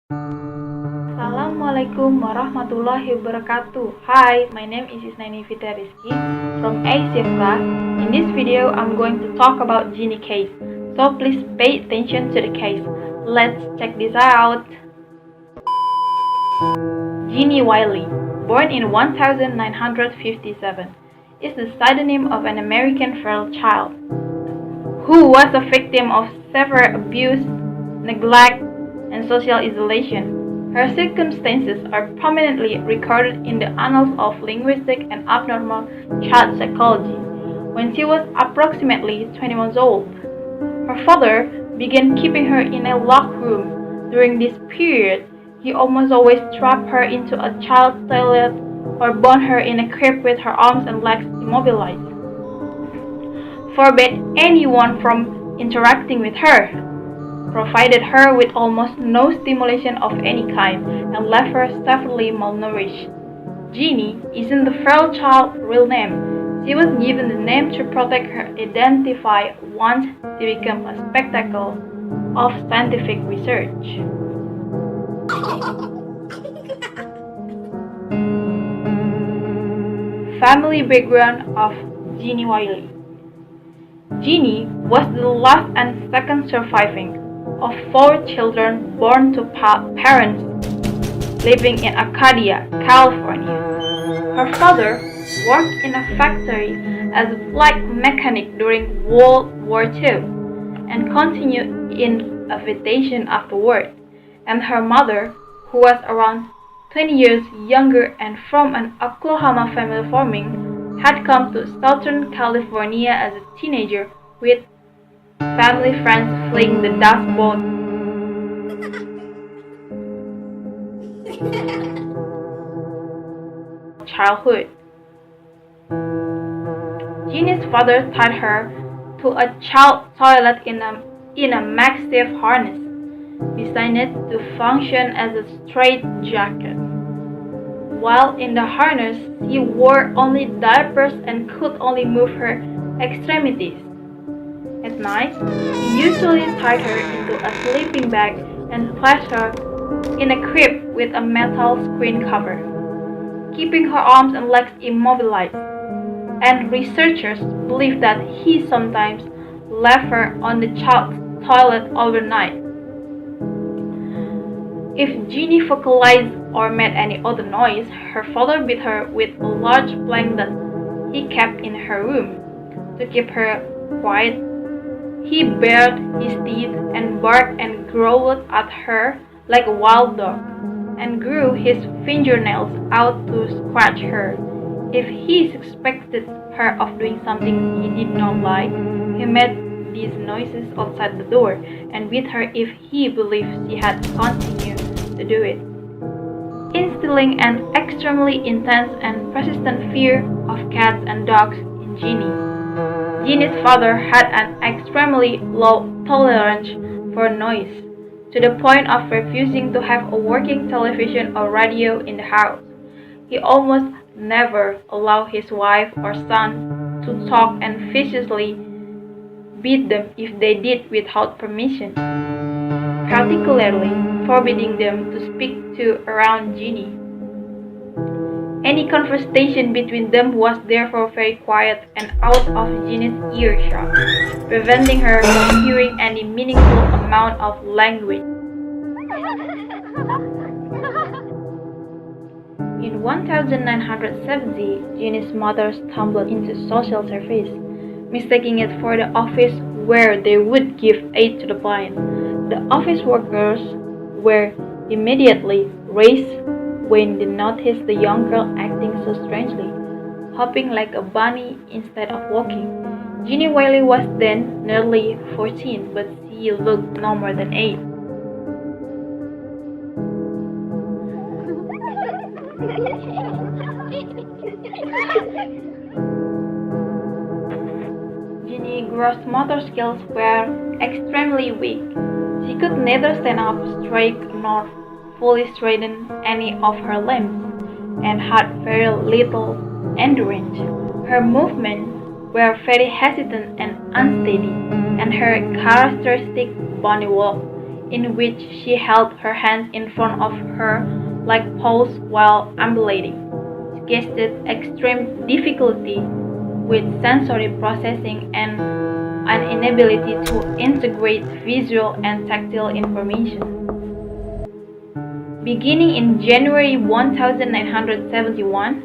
Assalamualaikum warahmatullahi wabarakatuh. Hi, my name is Isnaini Fitri Rizky from ACF class. In this video, I'm going to talk about Genie case. So please pay attention to the case. Let's check this out. Genie Wiley, born in 1957, is the pseudonym of an American feral child who was a victim of severe abuse, neglect, and social isolation. Her circumstances are prominently recorded in the Annals of Linguistic and Abnormal Child Psychology. When she was approximately 20 months old, her father began keeping her in a locked room. During this period, he almost always trapped her into a child's toilet or bound her in a crib with her arms and legs immobilized, forbade anyone from interacting with her, provided her with almost no stimulation of any kind, and left her severely malnourished. Genie isn't the feral child's real name. She was given the name to protect her identity once she became a spectacle of scientific research. Family background of Genie Wiley. Genie was the last and second surviving of 4 children born to parents living in Arcadia, California. Her father worked in a factory as a flight mechanic during World War II and continued in aviation afterward, and her mother, who was around 20 years younger and from an Oklahoma family farming, had come to Southern California as a teenager with family friends fleeing the Dust Bowl childhood. Genie's father tied her to a child toilet in a makeshift harness, designed to function as a straitjacket. While in the harness, she wore only diapers and could only move her extremities. At night, he usually tied her into a sleeping bag and placed her in a crib with a metal screen cover, keeping her arms and legs immobilized, and researchers believe that he sometimes left her on the child's toilet overnight. If Genie vocalized or made any other noise, her father beat her with a large plank that he kept in her room. To keep her quiet, he bared his teeth and barked and growled at her like a wild dog, and grew his fingernails out to scratch her. If he suspected her of doing something he did not like, he made these noises outside the door and beat her if he believed she had continued to do it, instilling an extremely intense and persistent fear of cats and dogs in Genie. Genie's father had an extremely low tolerance for noise, to the point of refusing to have a working television or radio in the house. He almost never allowed his wife or son to talk and viciously beat them if they did without permission, particularly forbidding them to speak to around Genie. Any conversation between them was therefore very quiet and out of Genie's earshot, preventing her from hearing any meaningful amount of language. In 1970, Genie's mother stumbled into social service, mistaking it for the office where they would give aid to the blind. The office workers were immediately raised when they noticed the young girl acting so strangely, hopping like a bunny instead of walking. Genie Wiley was then nearly 14, but she looked no more than 8. Genie's gross motor skills were extremely weak. She could neither stand up straight nor fully straighten any of her limbs, and had very little endurance. Her movements were very hesitant and unsteady, and her characteristic bony walk in which she held her hands in front of her like paws while ambulating, suggested extreme difficulty with sensory processing and an inability to integrate visual and tactile information. Beginning in January 1971,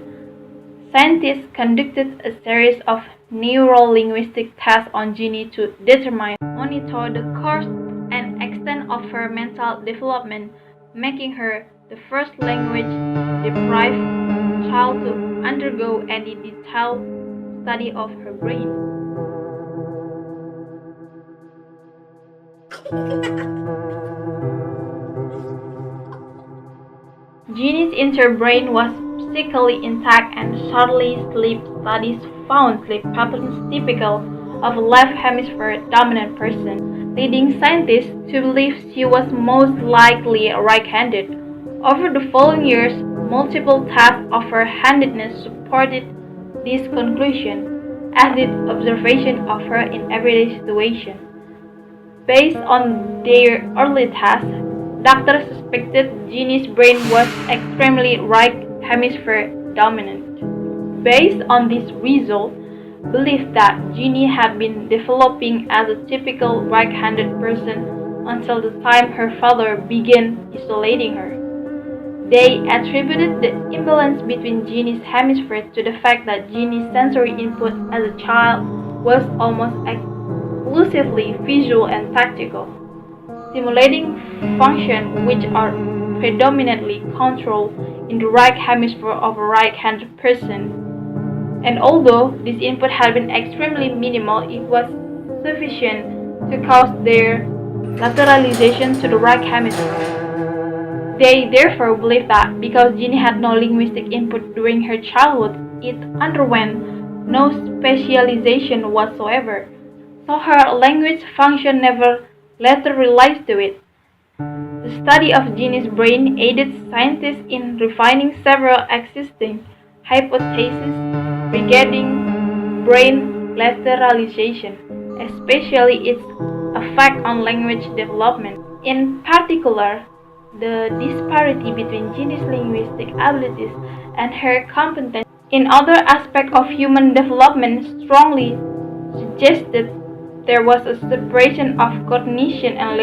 scientists conducted a series of neuro-linguistic tests on Genie to determine, monitor the course and extent of her mental development, making her the first language-deprived child to undergo any detailed study of her brain. Genie's interbrain was physically intact and shortly sleep studies found sleep patterns typical of a left hemisphere dominant person, leading scientists to believe she was most likely right-handed. Over the following years, multiple tests of her handedness supported this conclusion, as did observation of her in everyday situations. Based on their early tests, doctors suspected Genie's brain was extremely right hemisphere dominant. Based on this result, believed that Genie had been developing as a typical right-handed person until the time her father began isolating her. They attributed the imbalance between Genie's hemisphere to the fact that Genie's sensory input as a child was almost exclusively visual and tactical, stimulating functions which are predominantly controlled in the right hemisphere of a right-handed person. And although this input had been extremely minimal, it was sufficient to cause their lateralization to the right hemisphere. They therefore believed that because Genie had no linguistic input during her childhood, it underwent no specialization whatsoever, so her language function never lateralized to it. The study of Genie's brain aided scientists in refining several existing hypotheses regarding brain lateralization, especially its effect on language development. In particular, the disparity between Genie's linguistic abilities and her competence in other aspects of human development strongly suggested there was a separation of cognition and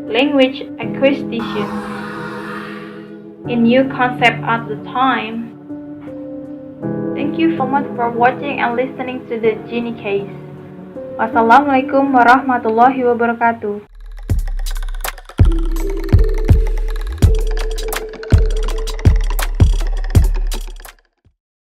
language acquisition, a new concept at the time. Thank you so much for watching and listening to the Genie case. Wassalamualaikum warahmatullahi wabarakatuh.